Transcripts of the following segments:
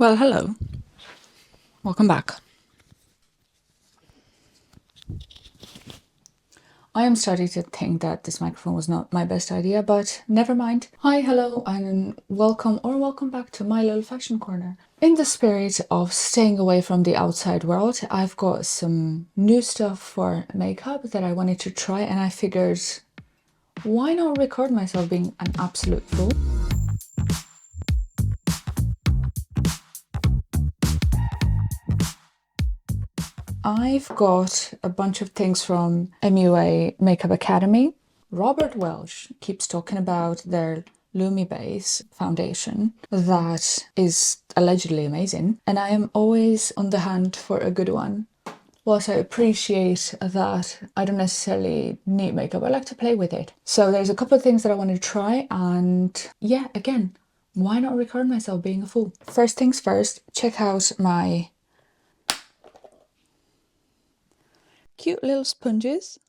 Well, hello. Welcome back. I am starting to think that this microphone was not my best idea, but never mind. Hi, hello, and welcome back to my little fashion corner. In the spirit of staying away from the outside world, I've got some new stuff for makeup that I wanted to try, and I figured, why not record myself being an absolute fool? I've got a bunch of things from MUA Makeup Academy. Robert Welsh keeps talking about their Lumi Base foundation that is allegedly amazing, and I am always on the hunt for a good one. Whilst I appreciate that I don't necessarily need makeup, I like to play with it. So there's a couple of things that I want to try, and yeah, again, why not record myself being a fool? First things first, check out my cute little sponges.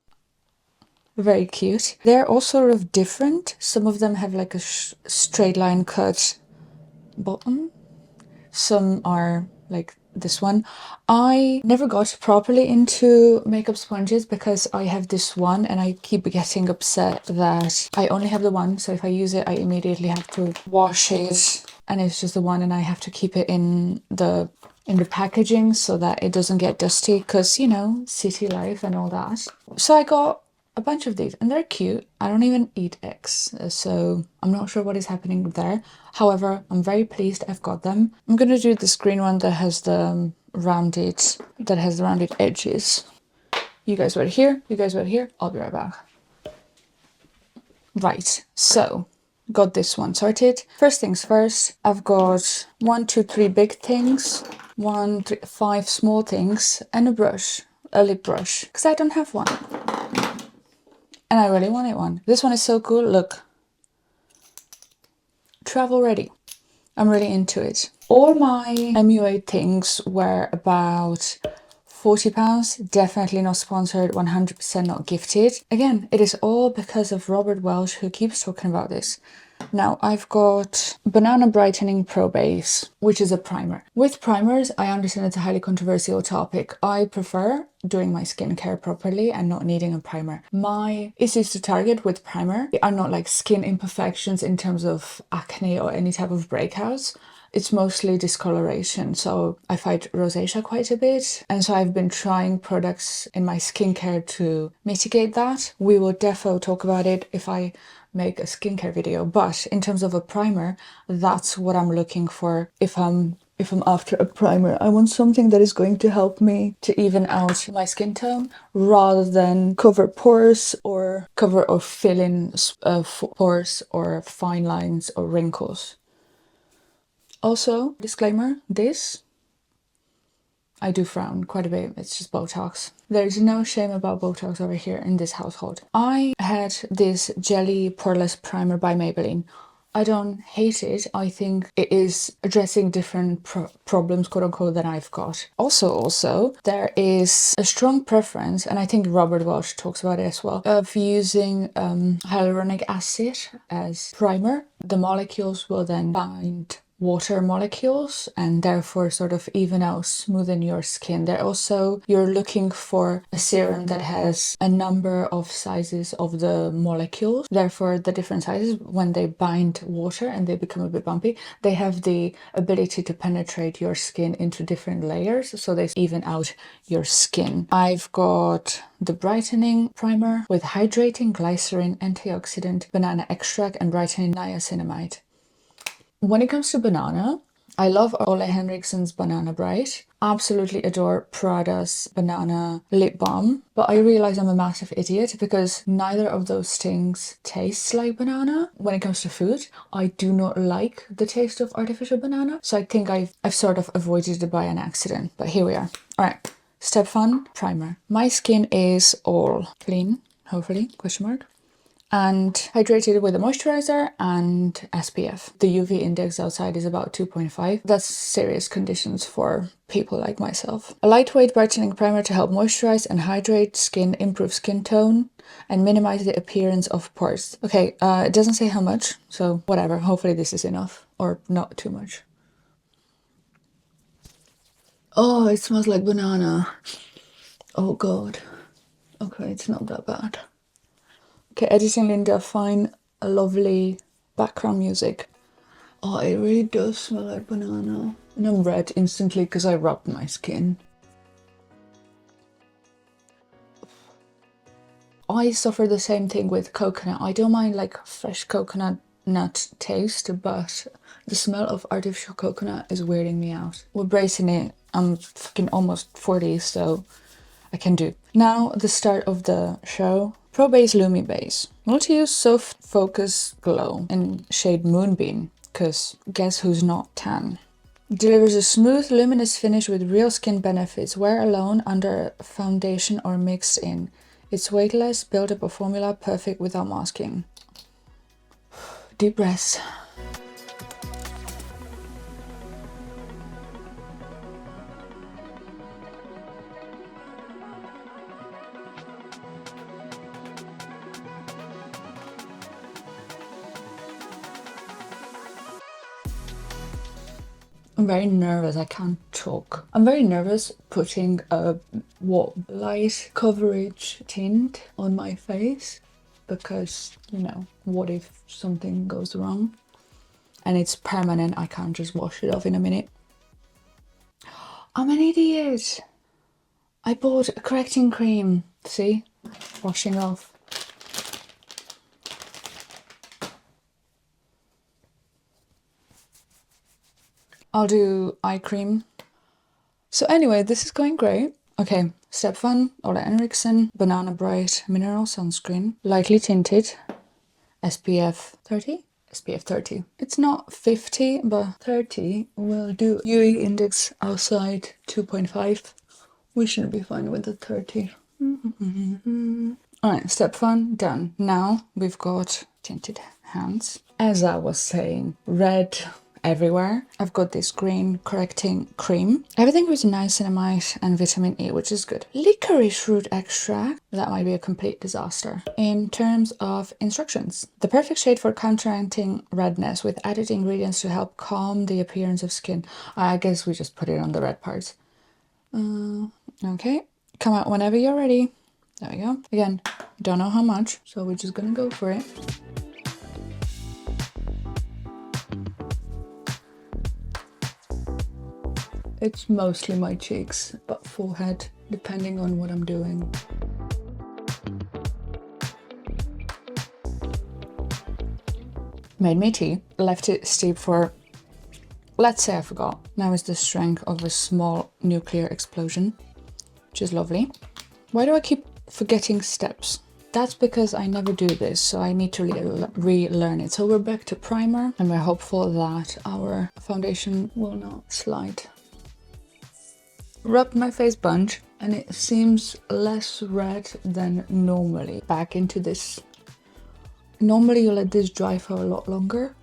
Very cute. They're all sort of different. Some of them have like a straight line cut bottom. Some are like this one. I never got properly into makeup sponges because I have this one and I keep getting upset that I only have the one. So if I use it, I immediately have to wash it, and it's just the one, and I have to keep it in the packaging so that it doesn't get dusty, because you know, city life and all that. So I got a bunch of these and they're cute. I don't even eat eggs, so I'm not sure what is happening there. However, I'm very pleased I've got them. I'm gonna do this green one that has the rounded edges. You guys wait here, you guys wait here, I'll be right back. Right, so got this one sorted. First things first, I've got 1, 2, 3 big things, 1, 3, 5 small things, and a brush, a lip brush, because I don't have one. And I really wanted one. This one is so cool, look. Travel ready. I'm really into it. All my MUA things were about £40, definitely not sponsored, 100% not gifted. Again, it is all because of Robert Welsh, who keeps talking about this. Now, I've got Banana Brightening Pro Base, which is a primer. With primers, I understand it's a highly controversial topic. I prefer doing my skincare properly and not needing a primer. My issues to target with primer are not like skin imperfections in terms of acne or any type of breakouts. It's mostly discoloration, so I fight rosacea quite a bit, and so I've been trying products in my skincare to mitigate that. We will defo talk about it if I make a skincare video, but in terms of a primer, that's what I'm looking for. If I'm after a primer, I want something that is going to help me to even out my skin tone rather than cover pores or fill in pores or fine lines or wrinkles. Also, disclaimer, this I do frown quite a bit. It's just Botox. There's no shame about Botox over here in this household. I had this Jelly Poreless Primer by Maybelline. I don't hate it. I think it is addressing different problems, quote unquote, that I've got. Also, there is a strong preference, and I think Robert Welsh talks about it as well, of using hyaluronic acid as primer. The molecules will then bind water molecules and therefore sort of even out, smoothen your skin. You're looking for a serum that has a number of sizes of the molecules. Therefore, the different sizes, when they bind water and they become a bit bumpy, they have the ability to penetrate your skin into different layers, so they even out your skin. I've got the brightening primer with hydrating glycerin, antioxidant, banana extract, and brightening niacinamide. When it comes to banana, I love Ole Henriksen's Banana Bright. Absolutely adore Prada's Banana Lip Balm. But I realize I'm a massive idiot because neither of those things tastes like banana. When it comes to food, I do not like the taste of artificial banana. So I think I've sort of avoided it by an accident. But here we are. All right, step 1, primer. My skin is all clean, hopefully, question mark, and hydrated with a moisturizer and SPF. The UV index outside is about 2.5. That's serious conditions for people like myself. A lightweight brightening primer to help moisturize and hydrate skin, improve skin tone, and minimize the appearance of pores. Okay, it doesn't say how much, so whatever. Hopefully this is enough, or not too much. Oh, it smells like banana. Oh god. Okay, it's not that bad. Okay, editing Linda, find a lovely background music. Oh, it really does smell like banana. And I'm red instantly because I rubbed my skin. I suffer the same thing with coconut. I don't mind like fresh coconut nut taste, but the smell of artificial coconut is weirding me out. We're bracing it. I'm fucking almost 40, so I can do. Now, the start of the show. Pro Base Lumi Base. Multi-use soft focus glow in shade Moonbeam, because guess who's not tan? Delivers a smooth, luminous finish with real skin benefits. Wear alone, under foundation, or mixed in. It's weightless, build-up a formula, perfect without masking. Deep breaths. I'm very nervous, I can't talk. I'm very nervous putting a light coverage tint on my face because, you know, what if something goes wrong? And it's permanent, I can't just wash it off in a minute. I'm an idiot. I bought a correcting cream. See? Washing off. I'll do eye cream. So anyway, this is going great. Okay, step 1, Ole Henriksen Banana Bright Mineral Sunscreen. Lightly tinted. SPF 30? SPF 30. It's not 50, but 30 will do. UV index outside 2.5. We should be fine with the 30. Alright, step 1 done. Now we've got tinted hands. As I was saying, red everywhere. I've got this green correcting cream. Everything with niacinamide and vitamin E, which is good. Licorice root extract. That might be a complete disaster. In terms of instructions, the perfect shade for counteracting redness with added ingredients to help calm the appearance of skin. I guess we just put it on the red parts. Okay, come out whenever you're ready. There we go. Again, don't know how much, so we're just gonna go for it. It's mostly my cheeks, but forehead, depending on what I'm doing. Made me tea, left it steep for, let's say I forgot. Now is the strength of a small nuclear explosion, which is lovely. Why do I keep forgetting steps? That's because I never do this, so I need to relearn it. So we're back to primer, and we're hopeful that our foundation will not slide. Rubbed my face bunch, and it seems less red than normally. Back into this. Normally you let this dry for a lot longer,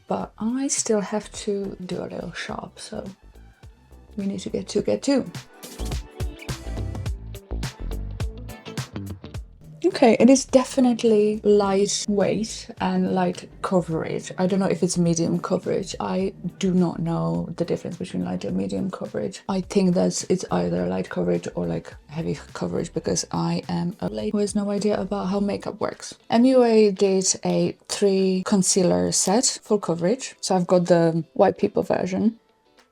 but I still have to do a little sharp, so we need to get to. Okay, it is definitely lightweight and light coverage. I don't know if it's medium coverage. I do not know the difference between light and medium coverage. I think that it's either light coverage or like heavy coverage because I am a lady who has no idea about how makeup works. MUA did a 3 concealer set, full coverage. So I've got the white people version.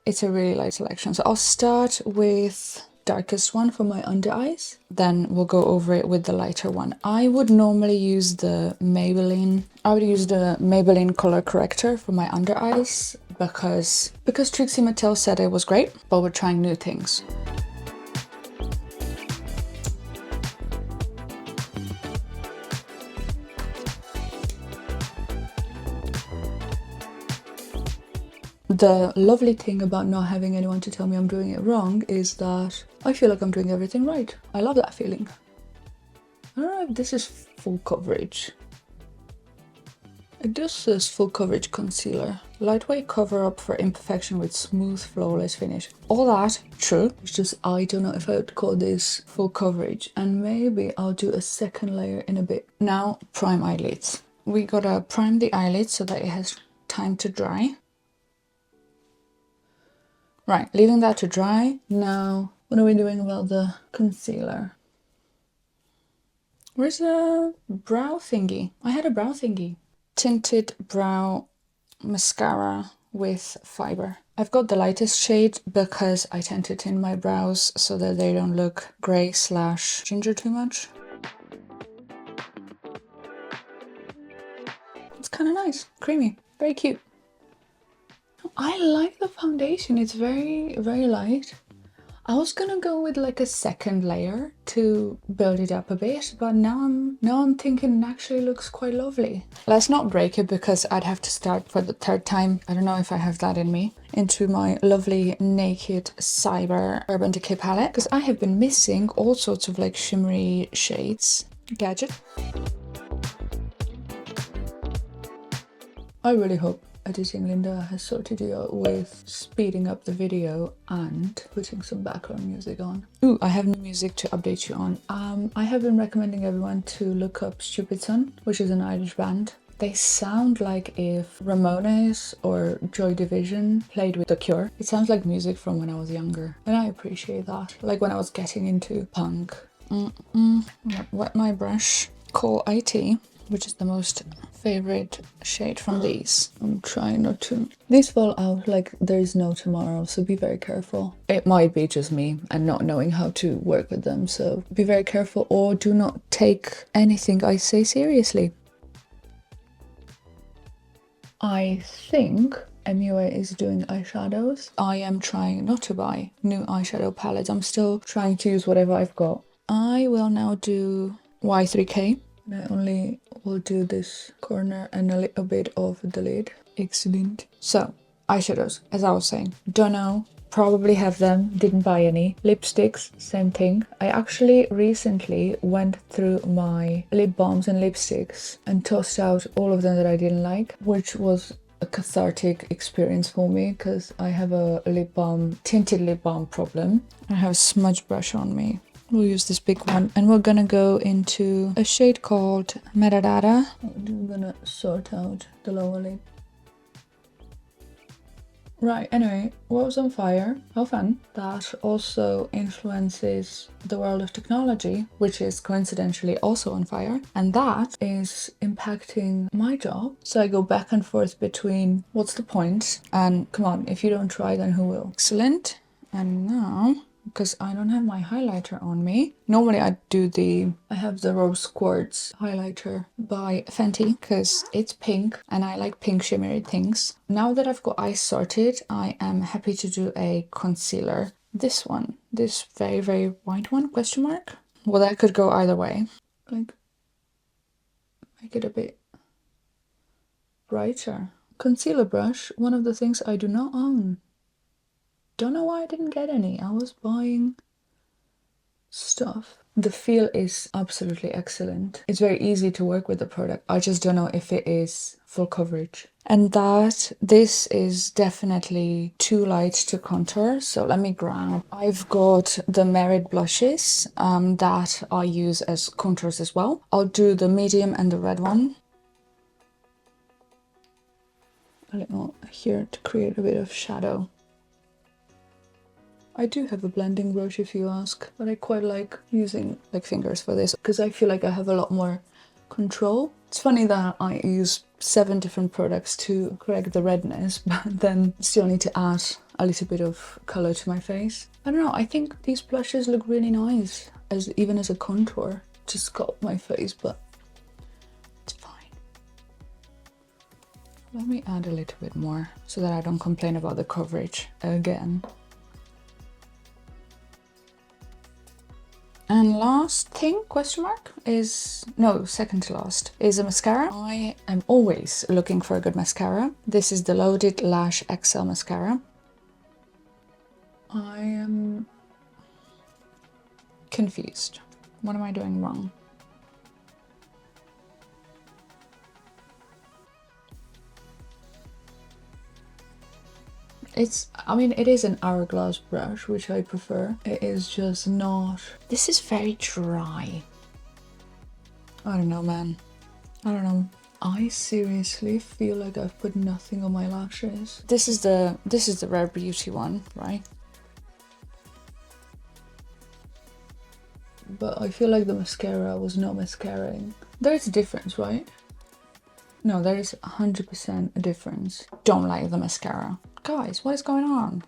It's a really light selection. So I'll start with darkest one for my under eyes, then we'll go over it with the lighter one. I would normally use the Maybelline color corrector for my under eyes because Trixie Mattel said it was great, but we're trying new things. The lovely thing about not having anyone to tell me I'm doing it wrong is that I feel like I'm doing everything right. I love that feeling. I don't know if this is full coverage. It does says full coverage concealer. Lightweight cover up for imperfection with smooth, flawless finish. All that, true. It's just I don't know if I would call this full coverage. And maybe I'll do a second layer in a bit. Now, prime eyelids. We gotta prime the eyelids so that it has time to dry. Right, leaving that to dry. Now, what are we doing about the concealer? Where's the brow thingy? I had a brow thingy. Tinted brow mascara with fiber. I've got the lightest shade because I tend to tint my brows so that they don't look grey / ginger too much. It's kind of nice, creamy, very cute. I like the foundation, it's very, very light. I was gonna go with like a second layer to build it up a bit, but now I'm thinking it actually looks quite lovely. Let's not break it because I'd have to start for the third time. I don't know if I have that in me. Into my lovely Naked Cyber Urban Decay palette, because I have been missing all sorts of like shimmery shades. Gadget. I really hope editing Linda has sorted you out with speeding up the video and putting some background music on. Ooh, I have new music to update you on. I have been recommending everyone to look up Stupid Son, which is an Irish band. They sound like if Ramones or Joy Division played with The Cure. It sounds like music from when I was younger, and I appreciate that. Like when I was getting into punk. Wet my brush. Call IT, which is the most favorite shade from these. I'm trying not to. These fall out like there is no tomorrow, so be very careful. It might be just me and not knowing how to work with them, so be very careful or do not take anything I say seriously. I think MUA is doing eyeshadows. I am trying not to buy new eyeshadow palettes. I'm still trying to use whatever I've got. I will now do Y3K. I only will do this corner and a little bit of the lid. Excellent. So, eyeshadows, as I was saying. Don't know. Probably have them. Didn't buy any. Lipsticks, same thing. I actually recently went through my lip balms and lipsticks and tossed out all of them that I didn't like, which was a cathartic experience for me because I have a tinted lip balm problem. I have a smudge brush on me. We'll use this big one and we're gonna go into a shade called Metadata. I'm gonna sort out the lower lid. Right, anyway, what was on fire? How fun. That also influences the world of technology, which is coincidentally also on fire. And that is impacting my job. So I go back and forth between what's the point and come on, if you don't try, then who will? Excellent. And now, because I don't have my highlighter on me. Normally I have the Rose Quartz highlighter by Fenty because it's pink and I like pink shimmery things. Now that I've got eyes sorted, I am happy to do a concealer. This one, this very, very white one, question mark? Well, that could go either way. Like, make it a bit brighter. Concealer brush, one of the things I do not own. Don't know why I didn't get any. I was buying stuff. The feel is absolutely excellent. It's very easy to work with the product. I just don't know if it is full coverage. And this is definitely too light to contour. So let me grab. I've got the Merit blushes that I use as contours as well. I'll do the medium and the red one. A little here to create a bit of shadow. I do have a blending brush if you ask, but I quite like using like fingers for this because I feel like I have a lot more control. It's funny that I use 7 different products to correct the redness, but then still need to add a little bit of color to my face. I don't know, I think these blushes look really nice even as a contour to sculpt my face, but it's fine. Let me add a little bit more so that I don't complain about the coverage again. And last thing, question mark, second to last, is a mascara. I am always looking for a good mascara. This is the Loaded Lash XL mascara. I am confused. What am I doing wrong? It is an hourglass brush, which I prefer. It is just not... This is very dry. I don't know, man. I don't know. I seriously feel like I've put nothing on my lashes. This is the Rare Beauty one, right? But I feel like the mascara was not mascaraing. There is a difference, right? No, there is 100% a difference. Don't like the mascara. Guys, what is going on?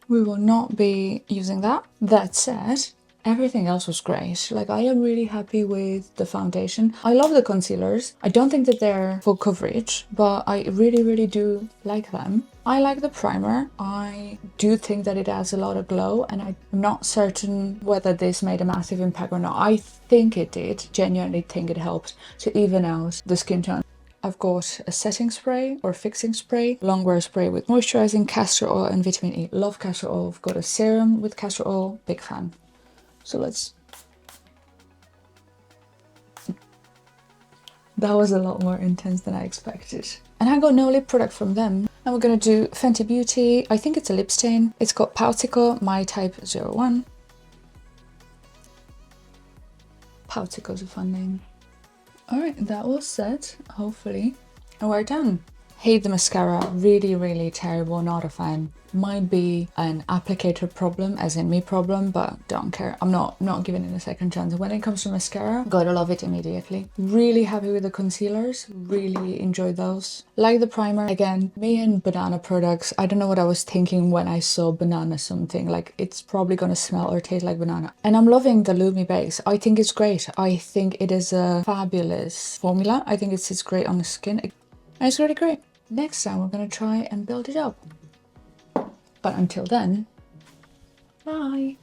We will not be using that. That said, everything else was great. Like, I am really happy with the foundation. I love the concealers. I don't think that they're full coverage, but I really, really do like them. I like the primer. I do think that it adds a lot of glow, and I'm not certain whether this made a massive impact or not. I think it did. Genuinely think it helped to even out the skin tone. I've got a setting spray or fixing spray, longwear spray with moisturizing castor oil and vitamin E. Love castor oil. I've got a serum with castor oil, big fan. So let's... That was a lot more intense than I expected. And I got no lip product from them. And we're gonna do Fenty Beauty. I think it's a lip stain. It's got Pautico, my type 01. Pautico's a fun name. Alright, that was set, hopefully. And we're done. Hate the mascara, really, really terrible, not a fan. Might be an applicator problem, as in me problem, but don't care. I'm not giving it a second chance. When it comes to mascara, gotta love it immediately. Really happy with the concealers, really enjoyed those. Like the primer, again, me and banana products, I don't know what I was thinking when I saw banana something, like it's probably gonna smell or taste like banana. And I'm loving the Lumi base. I think it's great. I think it is a fabulous formula. I think it sits great on the skin. And it's really great. Next time we're gonna try and build it up. But until then, bye.